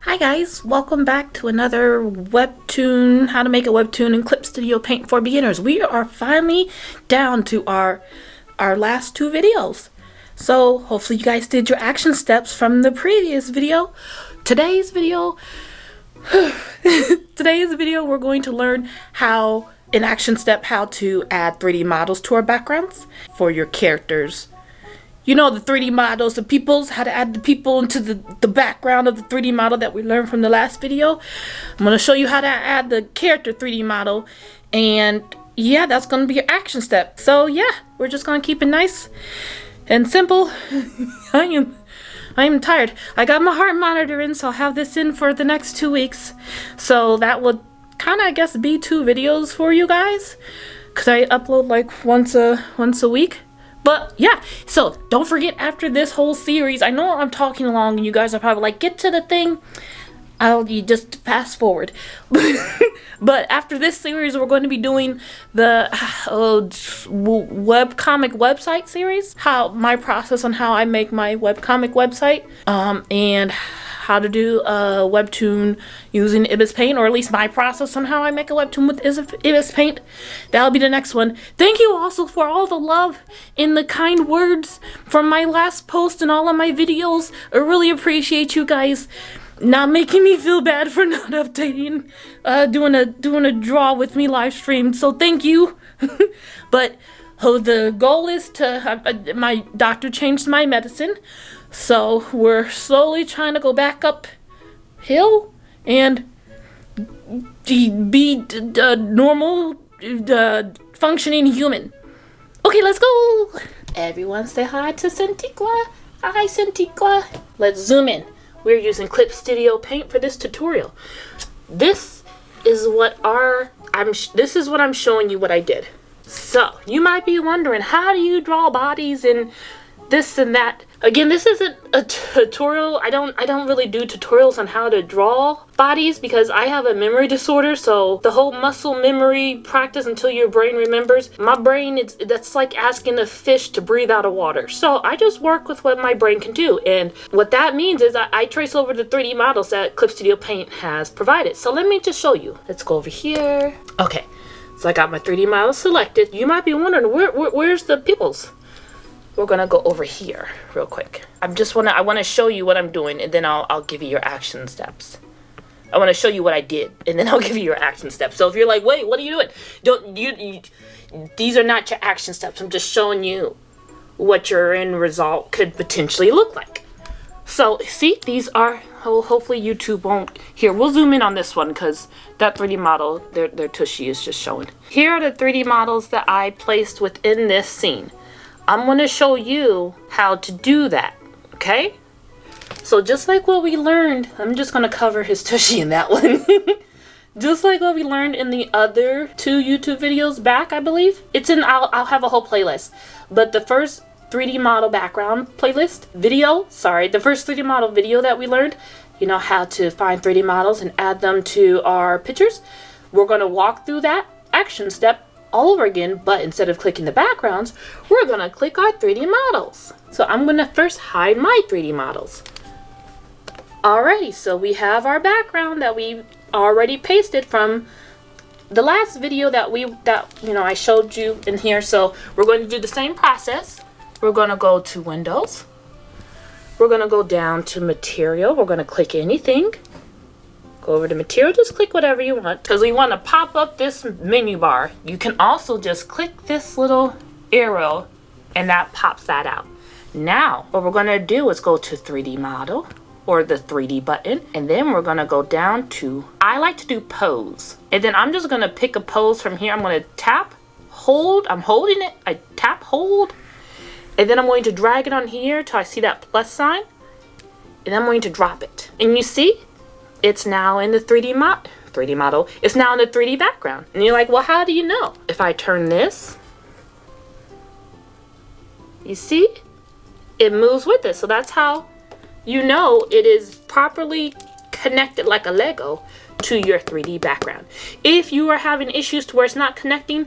Hi guys, welcome back to another Webtoon, how to make a Webtoon in Clip Studio Paint for beginners. We are finally down to our last two videos. So hopefully you guys did your action steps from the previous video. Today's video we're going to learn how, in action step, how to add 3D models to our backgrounds for your characters. You know, the 3D models, the peoples, how to add the people into the background of the 3D model that we learned from the last video. I'm going to show you how to add the character 3D model, and yeah, that's going to be your action step. So yeah, we're just going to keep it nice and simple. I am tired. I got my heart monitor in, so I'll have this in for the next 2 weeks. So that would kind of, I guess, be 2 videos for you guys, because I upload like once a week. But yeah, so don't forget, after this whole series, I know I'm talking along and you guys are probably like, get to the thing. You just fast forward. But after this series, we're going to be doing the webcomic website series. My process on how I make my webcomic website. And how to do a webtoon using Ibis Paint, or at least my process on how I make a webtoon with Ibis Paint. That'll be the next one. Thank you also for all the love and the kind words from my last post and all of my videos. I really appreciate you guys not making me feel bad for not updating, doing a draw with me live stream. So thank you. But the goal is to, my doctor changed my medicine. So we're slowly trying to go back uphill and be normal, functioning human. Okay, let's go. Everyone say hi to Santiqua. Hi, Santiqua. Let's zoom in. We're using Clip Studio Paint for this tutorial. This is what I'm showing you what I did. So you might be wondering, how do you draw bodies and this and that? Again, this isn't a tutorial. I don't really do tutorials on how to draw bodies because I have a memory disorder. So the whole muscle memory practice until your brain remembers. My brain, that's like asking a fish to breathe out of water. So I just work with what my brain can do. And what that means is I trace over the 3D models that Clip Studio Paint has provided. So let me just show you. Let's go over here. Okay, so I got my 3D model selected. You might be wondering, where's the peoples? We're gonna go over here real quick. I want to show you what I'm doing, and then I'll give you your action steps. I want to show you what I did, and then I'll give you your action steps. So if you're like, wait, what are you doing? These are not your action steps. I'm just showing you what your end result could potentially look like. So see, these are, hopefully YouTube won't, here, we'll zoom in on this one because that 3D model, their tushy is just showing. Here are the 3D models that I placed within this scene. I'm going to show you how to do that, okay? So just like what we learned, I'm just going to cover his tushy in that one. Just like what we learned in the other 2 YouTube videos back, I believe. I'll have a whole playlist. But the first 3D model background playlist video, the first 3D model video that we learned, you know, how to find 3D models and add them to our pictures. We're going to walk through that action step all over again, but instead of clicking the backgrounds, we're gonna click our 3D models. So I'm gonna first hide my 3D models. Alrighty, so we have our background that we already pasted from the last video that I showed you in here. So we're going to do the same process. We're gonna go to Windows. We're gonna go down to Material. We're gonna click anything. Go over to Material, just click whatever you want because we want to pop up this menu bar. You can also just click this little arrow and that pops that out. Now what we're going to do is go to 3D model or the 3D button, and then we're going to go down to, I like to do pose, and then I'm just going to pick a pose from here. I'm going to tap, hold, I'm holding it, I tap, hold, and then I'm going to drag it on here till I see that plus sign, and I'm going to drop it, and you see it's now in the 3D model. It's now in the 3D background. And you're like, well, how do you know? If I turn this, you see, it moves with it. So that's how you know it is properly connected like a Lego to your 3D background. If you are having issues to where it's not connecting,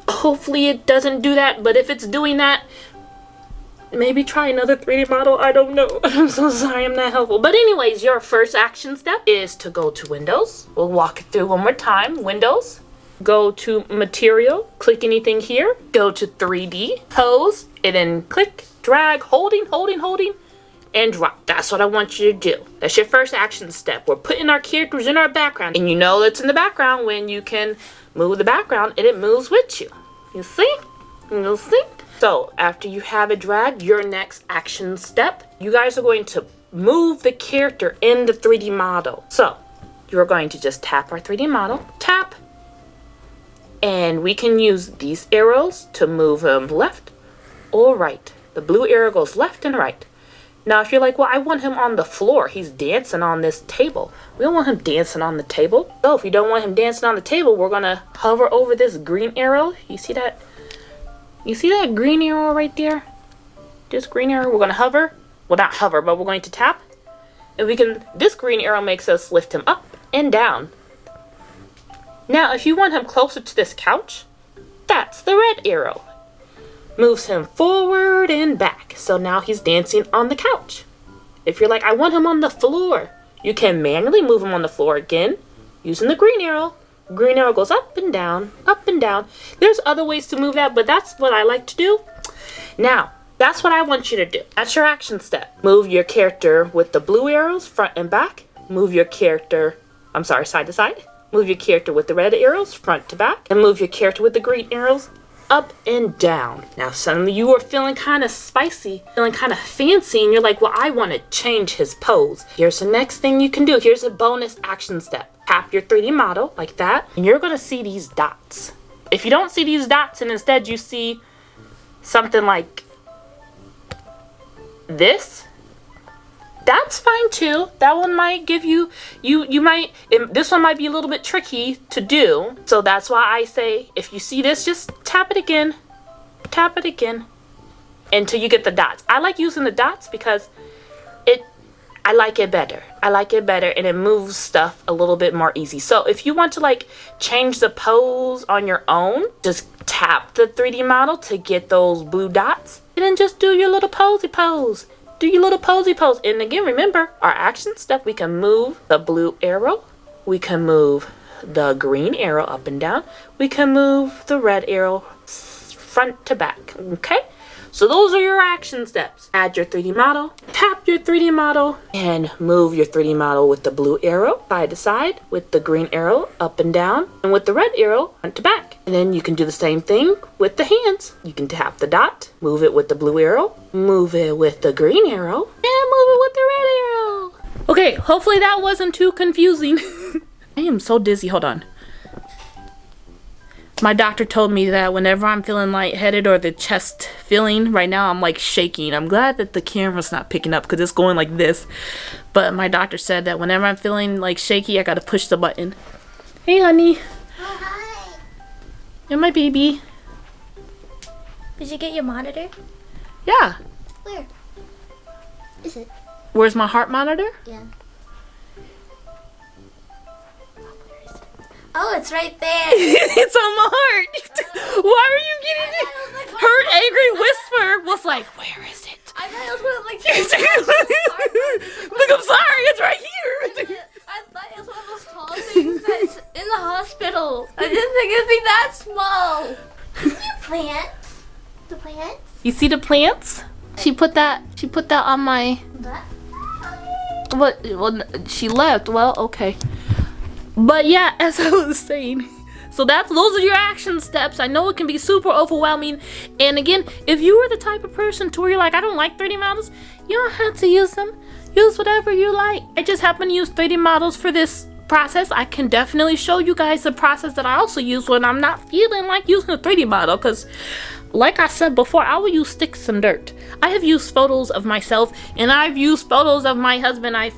hopefully it doesn't do that. But if it's doing that, maybe try another 3D model. I don't know. I'm so sorry I'm not helpful. But anyways, your first action step is to go to Windows. We'll walk it through one more time. Windows. Go to Material. Click anything here. Go to 3D. Pose. And then click, drag, holding, and drop. That's what I want you to do. That's your first action step. We're putting our characters in our background. And you know it's in the background when you can move the background and it moves with you. You see? You'll see? So after you have it dragged, your next action step, you guys are going to move the character in the 3D model. So you're going to just tap our 3D model, tap, and we can use these arrows to move them left or right. The blue arrow goes left and right. Now if you're like, well, I want him on the floor. He's dancing on this table. We don't want him dancing on the table. So if you don't want him dancing on the table, we're gonna hover over this green arrow. You see that? You see that green arrow right there? This green arrow, we're gonna hover. Well, not hover, but we're going to tap. And we can, this green arrow makes us lift him up and down. Now, if you want him closer to this couch, that's the red arrow. Moves him forward and back. So now he's dancing on the couch. If you're like, I want him on the floor, you can manually move him on the floor again using the green arrow. Green arrow goes up and down, up and down. There's other ways to move that, but that's what I like to do. Now, that's what I want you to do. That's your action step. Move your character with the blue arrows front and back. Move your character, side to side. Move your character with the red arrows front to back. And move your character with the green arrows up and down. Now, suddenly you are feeling kind of spicy, feeling kind of fancy, and you're like, well, I want to change his pose. Here's the next thing you can do. Here's a bonus action step. Tap your 3D model like that, and you're going to see these dots. If you don't see these dots and instead you see something like this, that's fine too. That one might give you, this one might be a little bit tricky to do. So that's why I say, if you see this, just tap it again until you get the dots. I like using the dots because I like it better. And it moves stuff a little bit more easy. So if you want to like change the pose on your own, just tap the 3D model to get those blue dots and then just do your little posy pose. And again, remember our action step, we can move the blue arrow. We can move the green arrow up and down. We can move the red arrow front to back, okay? So those are your action steps. Add your 3D model, tap your 3D model, and move your 3D model with the blue arrow side to side, with the green arrow up and down, and with the red arrow front to back. And then you can do the same thing with the hands. You can tap the dot, move it with the blue arrow, move it with the green arrow, and move it with the red arrow. Okay, hopefully that wasn't too confusing. I am so dizzy, hold on. My doctor told me that whenever I'm feeling lightheaded or the chest feeling, right now I'm like shaking. I'm glad that the camera's not picking up because it's going like this. But my doctor said that whenever I'm feeling like shaky, I gotta push the button. Hey, honey. Oh, hi. You're my baby. Did you get your monitor? Yeah. Where is it? Where's my heart monitor? Yeah. Oh, it's right there. It's on my heart. Why are you getting it? Her angry whisper was like, where is it? I thought it was like Look, I'm sorry, it's right here. I thought it was one of those tall things that's in the hospital. I didn't think it'd be that small. You plants? The plants? You see the plants? She put that on my well, she left. Well, okay. But yeah, as I was saying, so those are your action steps. I know it can be super overwhelming. And again, if you are the type of person to where you're like, I don't like 3D models, you don't have to use them. Use whatever you like. I just happen to use 3D models for this process. I can definitely show you guys the process that I also use when I'm not feeling like using a 3D model, because like I said before, I will use sticks and dirt. I have used photos of myself, and I've used photos of my husband. I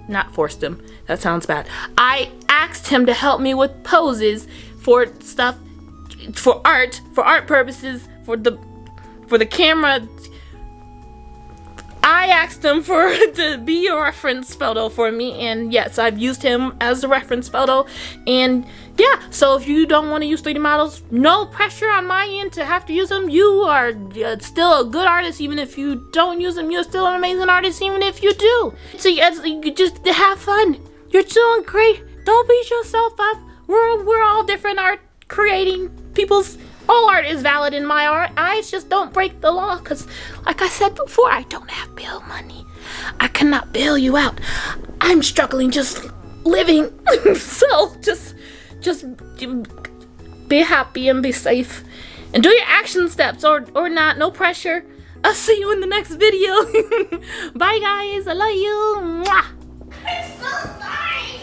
not forced him. That sounds bad. I asked him to help me with poses for stuff, for art purposes, for the camera. I asked him to be a reference photo for me, and yes, I've used him as a reference photo. And yeah, so if you don't want to use 3D models, no pressure on my end to have to use them. You are still a good artist even if you don't use them. You're still an amazing artist even if you do. So you just have fun. You're doing great. Don't beat yourself up. We're all different art creating people's. All art is valid in my eyes. Just don't break the law, because like I said before, I don't have bail money. I cannot bail you out. I'm struggling just living. So just be happy and be safe and do your action steps or not. No pressure. I'll see you in the next video. Bye guys. I love you. Mwah. I'm so sorry.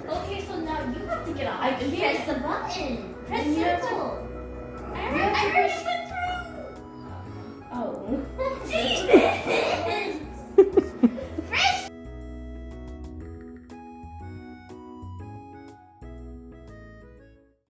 Okay, so now you have to get off. Here's the button. Press circle.